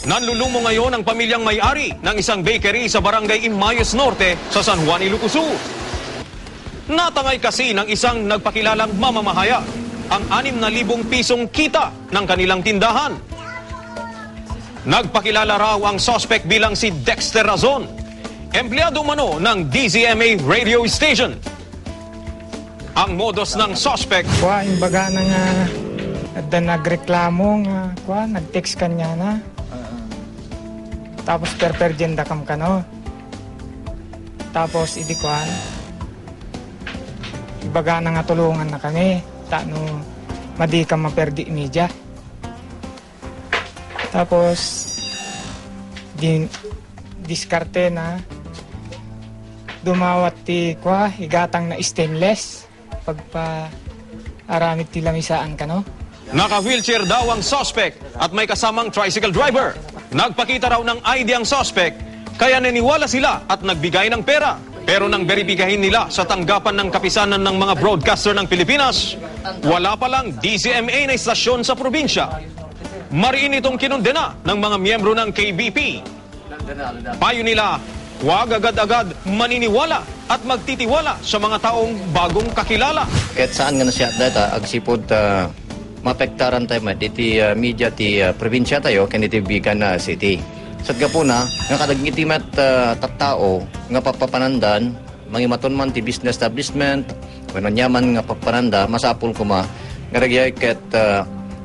Nanlulumo ngayon ang pamilyang may-ari ng isang bakery sa barangay Imayos Norte sa San Juan, Ilocos Sur. Natangay kasi ng isang nagpakilalang mamamahaya ang 6,000 pisong kita ng kanilang tindahan. Nagpakilala raw ang suspect bilang si Dexter Razon, empleyado umano ng DZMA radio station. Ang modus ng suspect, imbaga na nga nagreklamo nga nag-text kanya na. Tapos perpergenda kam kano. Tapos idikuan. Ibaga na nga tulungan na kami. Tano madi ka maperdi media. Tapos diskarte na dumawat ti higatang na stainless pagpa aramid ti lamisaan kano. Naka-wheelchair daw ang suspect at may kasamang tricycle driver. Nagpakita raw ng ID ang suspect, kaya naniwala sila at nagbigay ng pera. Pero nang beripikahin nila sa tanggapan ng kapisanan ng mga broadcaster ng Pilipinas, wala palang DZMA na istasyon sa probinsya. Mariin itong kinundena ng mga miyembro ng KBP. Payo nila, huwag agad-agad maniniwala at magtitiwala sa mga taong bagong kakilala. Kahit saan nga na siya data, agsipod mapektaran tayo diti media ti probinsya tayo kaniti bigan na city. Sat ka po na, nga kadagitimat tattao nga papapanandan, mangimaton man ti business establishment, kung nyaman nga papananda, masapul ko nga nagyay ket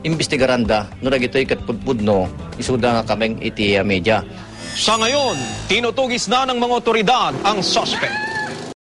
investigaranda, no dagitoy ket pudpudno, isuda nga kameng iti media. Sa ngayon, tinutugis na ng mga otoridad ang suspect.